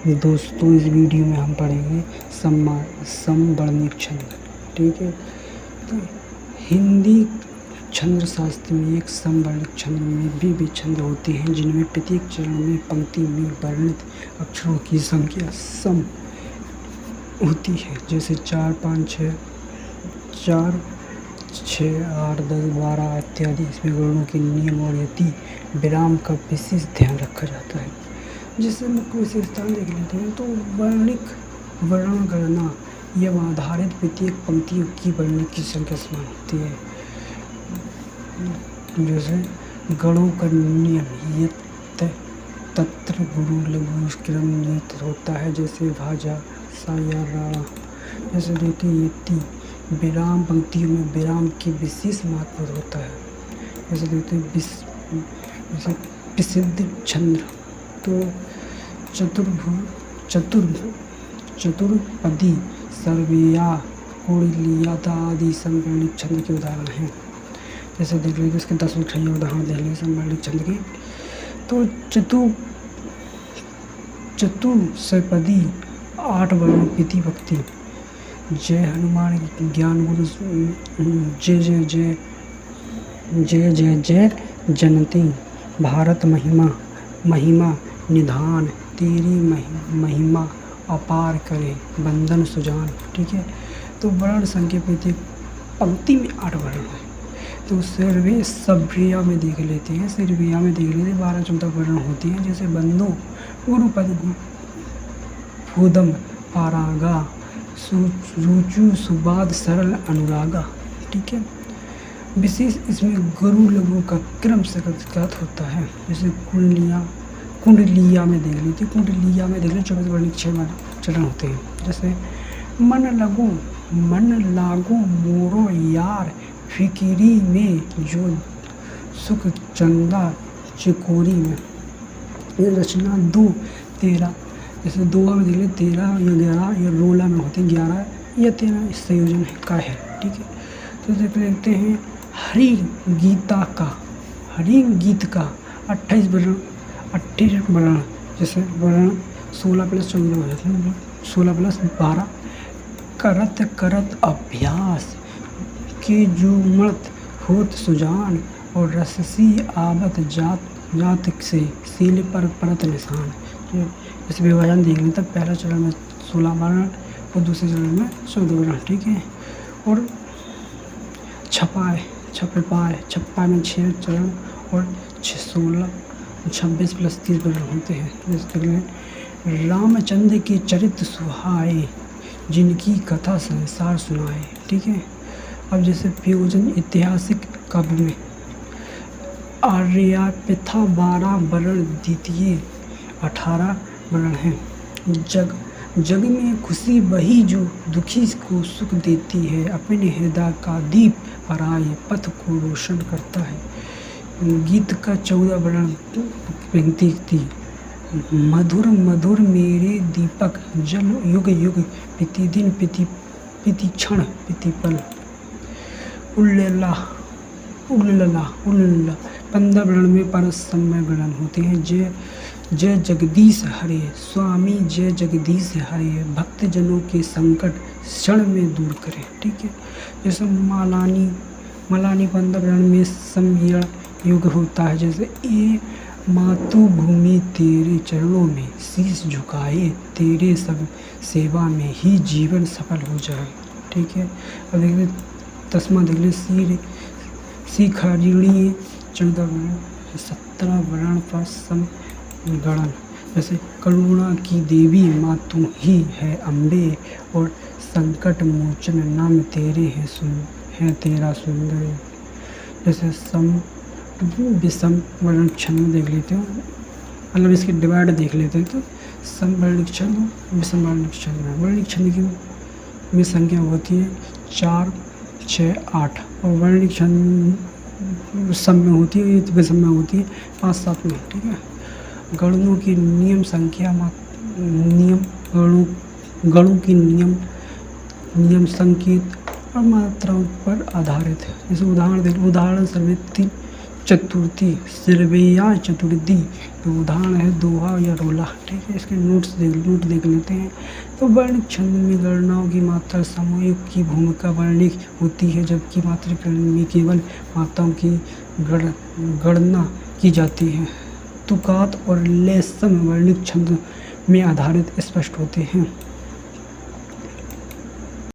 दोस्तों इस वीडियो में हम पढ़ेंगे समवर्णिक छंद। ठीक है, तो हिंदी छंद शास्त्र में एक समवर्णिक छंद में भी छंद होते हैं जिनमें प्रत्येक चरण में पंक्ति में वर्णित अक्षरों की संख्या सम होती है, जैसे 4, 5, 6, 4, 6, 8, 10, 12 इत्यादि। इसमें वर्णों के नियम और यति विराम का विशेष ध्यान रखा जाता है। जिससे मुख्य विशेषताएं देख लेते हैं तो वर्णिक वर्ण गणना एवं आधारित प्रत्येक पंक्तियों की वर्णिक की संख्या समान होती है। जैसे गणों का नियम यत् तत्र गुरु लघु क्रम नियत होता है, जैसे भाजा सा या राणा। जैसे देखिए यति विराम पंक्तियों में विराम की विशेष महत्व होता है। जैसे देखते हैं प्रसिद्ध छंद तो चतुर्पदी सर्वया कुंडलियाता आदि समवर्णिक छंद के उदाहरण हैं। जैसे देख लीजिए इसके 10 उदाहरण देख लीजिए समवर्णिक छंद के। तो चतुस्पदी 8 वर्णों प्रति भक्ति। जय हनुमान ज्ञान गुरु जय जय जय जय जय जय जनती भारत महिमा निधान तेरी महिमा अपार करे बंधन सुजान। ठीक है, तो वर्ण संख्या प्रत्येक पंक्ति में 8 वर्ण है। तो सर्वे सभ्रिया में देख लेते हैं 12-14 वर्ण होती हैं, जैसे बंधु गुरुपद फूदम पारागा रुचु सुबाद सरल अनुरागा। ठीक है, विशेष इसमें गुरु लघु का क्रम से होता है। जैसे कुंडलिया में देख लीजिए 24 वर्णिक 6 चरण होते हैं। जैसे मन लागो मोरो यार फिकिरी में जो सुख चंदा चिकोरी में। ये रचना 2-13 जैसे 2 में देख लीजिए 13 या 11 या रोला में होते हैं 11 या 13 इस संयोजन का है। ठीक है, तो देख लेते हैं हरि गीत का 28 वर्ण। जैसे वर्ण 16+14 हो जाते हैं, 16+12। करत अभ्यास के जुमत होत सुजान और रससी आवत जात से सीले पर परत निशान। जैसे विभाजन देख लेते हैं, पहला चरण में 16 वर्ण और दूसरे चरण में 14 वर्ण। ठीक है, और छप्पा में 6 चरण और 26+30 वर्ण होते हैं। जैसे रामचंद्र के चरित्र सुहाए जिनकी कथा संसार सुनाए। ठीक है, अब जैसे प्रयोजन ऐतिहासिक काव्य में आर्या पिथा 12 वर्ण द्वितीय 18 वर्ण हैं। जग में खुशी वही जो दुखी को सुख देती है, अपने हृदय का दीप पराये पथ को रोशन करता है। गीत का 14 वर्ण पंक्ति थी। मधुर मेरे दीपक जल युग युग प्रतिदिन प्रति क्षण प्रतिपल। उल्लला 15 वर्ण में परसमय वर्ण होते हैं। जय जगदीश हरे स्वामी जय जगदीश हरे भक्तजनों के संकट क्षण में दूर करे। ठीक है, जैसे मलानी 15 वर्ण में समयण युग होता है। जैसे ये मातृभूमि तेरे चरणों में शीश झुकाए, तेरे सब सेवा में ही जीवन सफल हो जाए। ठीक है, अब देखिए 10वां देख लीजिए शिखरिणी 14 वर्ण 17 वर्ण पर समगणन। जैसे करुणा की देवी माँ तू ही है अम्बे और संकट मोचन नाम तेरे है तेरा सुंदर। जैसे विषम वर्ण छंद देख लेते हो, मतलब इसके डिवाइड देख लेते हैं। तो समवर्णिक छंद विषम वर्णिक छंद में वर्णिक छंद की संख्या होती है 4, 6, 8 और वर्णिक छंद सम में होती है, विषम में होती है 5, 7 में। ठीक है, गणों की नियम संख्या गणों की नियम संकेत और मात्राओं पर आधारित है। जैसे उदाहरण सर्वे चतुर्थी, सिरबैया चतुर्थी। तो उदाहरण है दोहा या रोला। ठीक है, इसके नोट देख लेते हैं। तो वर्णिक छंद में गणनाओं की मात्रा सामूहिक की भूमिका वर्णिक होती है, जबकि मातृकरण में केवल मात्राओं की गणना की जाती है। तुकात और लेसम वर्णिक छंद में आधारित स्पष्ट होते हैं।